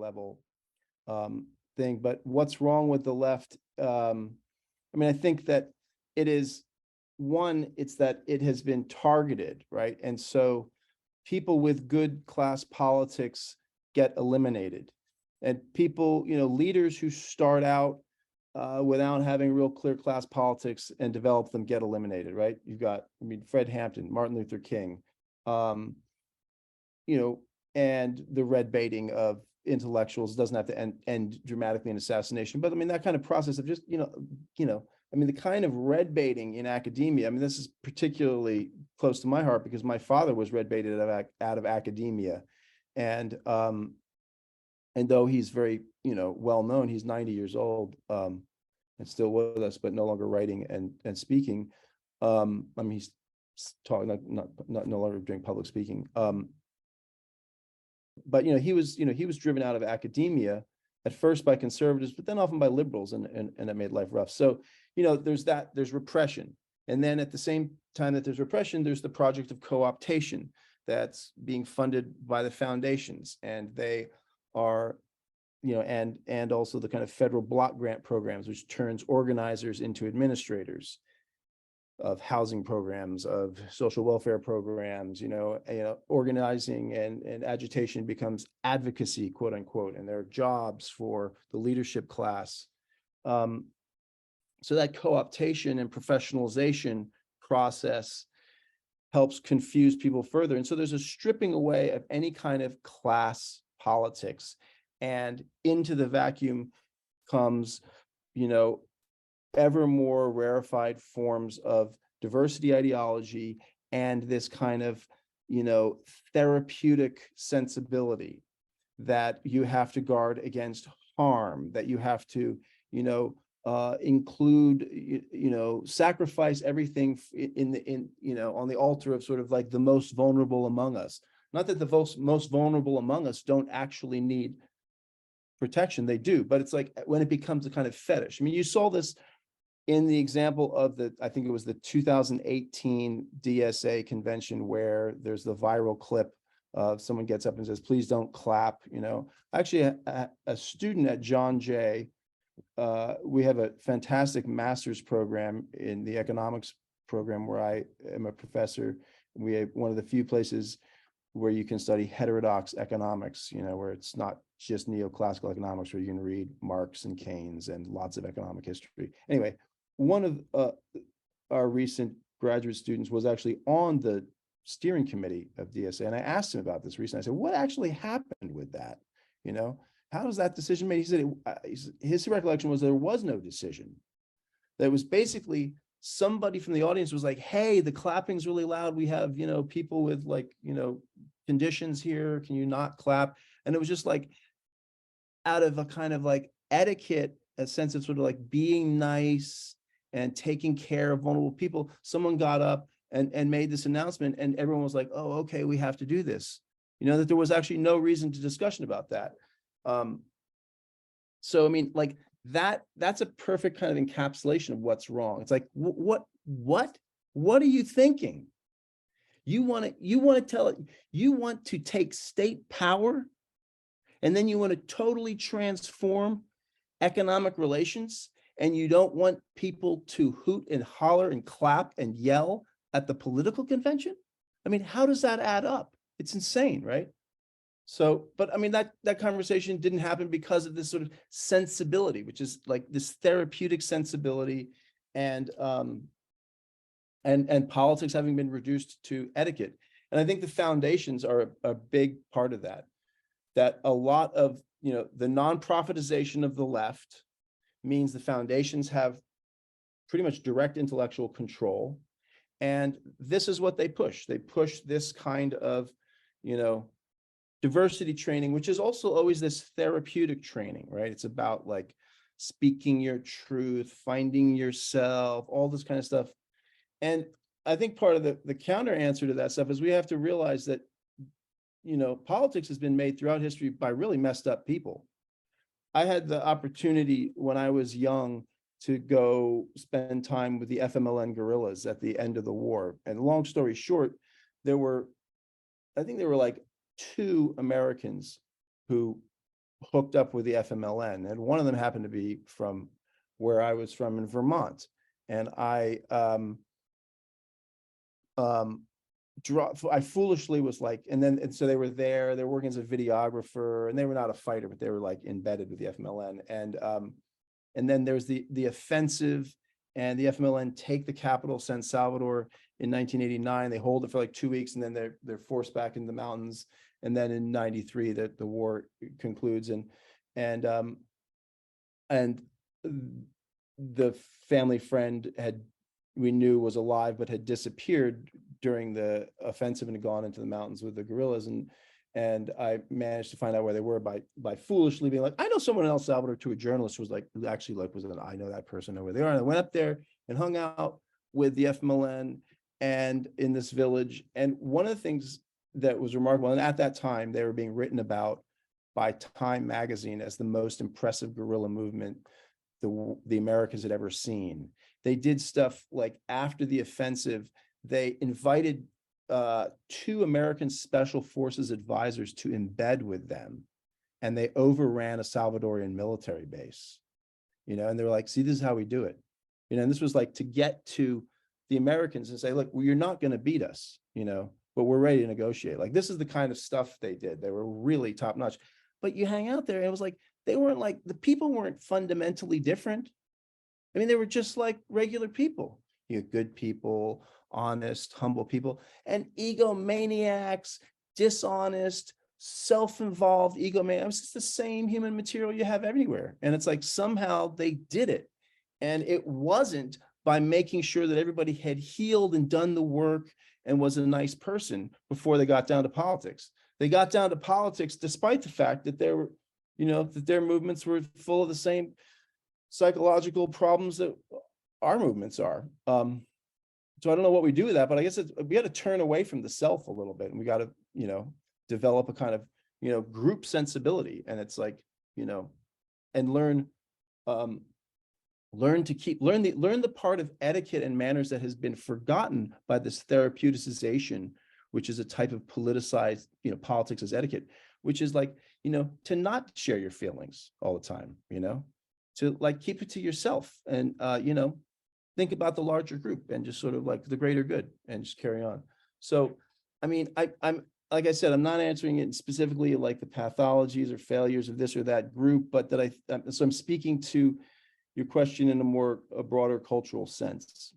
level thing. But what's wrong with the left? I mean, I think that it is one, it's that it has been targeted, right? And so people with good class politics get eliminated. And people, leaders who start out without having real clear class politics and develop them get eliminated, right? You've got, Fred Hampton, Martin Luther King, and the red baiting of intellectuals doesn't have to end dramatically in assassination. But that kind of process of just, the kind of red baiting in academia, this is particularly close to my heart because my father was red baited out of academia. And though he's very, well known, he's 90 years old and still with us, but no longer writing and speaking. He's talking, not no longer doing public speaking. But he was driven out of academia at first by conservatives, but then often by liberals, and that made life rough. So there's repression, and then at the same time that there's repression, there's the project of co-optation that's being funded by the foundations, and they are, and also the kind of federal block grant programs, which turns organizers into administrators of housing programs, of social welfare programs. Organizing and agitation becomes advocacy, quote unquote, and there are jobs for the leadership class. So that co-optation and professionalization process helps confuse people further. And so there's a stripping away of any kind of class politics, and into the vacuum comes, ever more rarefied forms of diversity ideology and this kind of, therapeutic sensibility that you have to guard against harm, that you have to, include, sacrifice everything on the altar of sort of like the most vulnerable among us. Not that the most vulnerable among us don't actually need protection, they do, but it's like when it becomes a kind of fetish. You saw this in the example of I think it was the 2018 DSA convention, where there's the viral clip of someone gets up and says, "Please don't clap." Actually, a student at John Jay, we have a fantastic master's program in the economics program where I am a professor. We have one of the few places where you can study heterodox economics, where it's not just neoclassical economics, where you can read Marx and Keynes and lots of economic history. Anyway, one of our recent graduate students was actually on the steering committee of DSA, and I asked him about this recently. I said, "What actually happened with that? How was that decision made?" He said his recollection was there was no decision. That was basically somebody from the audience was like, "Hey, the clapping's really loud. We have, people with conditions here. Can you not clap?" And it was just like out of a kind of like etiquette, a sense of sort of like being nice and taking care of vulnerable people, someone got up and made this announcement, and everyone was like, "Oh, okay, we have to do this." That there was actually no reason to discussion about that. So that's a perfect kind of encapsulation of what's wrong. It's like, what are you thinking? You want to take state power, and then you want to totally transform economic relations, and you don't want people to hoot and holler and clap and yell at the political convention? How does that add up? It's insane, right? So, but that conversation didn't happen because of this sort of sensibility, which is like this therapeutic sensibility, and politics having been reduced to etiquette. And I think the foundations are a big part of that. That a lot of the non-profitization of the left means the foundations have pretty much direct intellectual control, and this is what they push. They push this kind of diversity training, which is also always this therapeutic training, right? It's about like speaking your truth, finding yourself, all this kind of stuff. And I think part of the counter answer to that stuff is we have to realize that, politics has been made throughout history by really messed up people. I had the opportunity when I was young to go spend time with the FMLN guerrillas at the end of the war. And long story short, I think there were like 2 Americans who hooked up with the FMLN, and one of them happened to be from where I was from in Vermont. And I foolishly was like, and so they were there, they were working as a videographer, and they were not a fighter, but they were like embedded with the FMLN. And then there's the offensive, and the FMLN take the capital, San Salvador, in 1989. They hold it for like 2 weeks, and then they're forced back in the mountains. And then in 93, the war concludes, and the family friend we knew was alive, but had disappeared during the offensive and had gone into the mountains with the guerrillas. And I managed to find out where they were by foolishly being like, I know someone in El Salvador, to a journalist who was like, actually like, I know that person, know where they are. And I went up there and hung out with the FMLN and in this village. And one of the things that was remarkable, and at that time they were being written about by Time magazine as the most impressive guerrilla movement the Americans had ever seen. They did stuff like, after the offensive, they invited 2 American Special Forces advisors to embed with them, and they overran a Salvadorian military base, and they were like, see, this is how we do it. And this was like to get to the Americans and say, look, well, you're not going to beat us, but we're ready to negotiate. Like, this is the kind of stuff they did. They were really top notch. But you hang out there, and it was like, they weren't like, the people weren't fundamentally different. I mean, they were just like regular people. Good people, honest, humble people, and egomaniacs, dishonest, self-involved egomaniacs. It's just the same human material you have everywhere. And it's like, somehow they did it. And it wasn't by making sure that everybody had healed and done the work and was a nice person before they got down to politics. They got down to politics despite the fact that there were, that their movements were full of the same psychological problems that our movements are. So I don't know what we do with that, but I guess we got to turn away from the self a little bit, and we got to, develop a kind of, group sensibility. And it's like, and learn the part of etiquette and manners that has been forgotten by this therapeuticization, which is a type of politicized, politics as etiquette, which is like, to not share your feelings all the time, to like keep it to yourself, and think about the larger group and just sort of like the greater good, and just carry on. So, I mean, I'm like I said, I'm not answering it specifically like the pathologies or failures of this or that group, but so I'm speaking to your question in a broader cultural sense.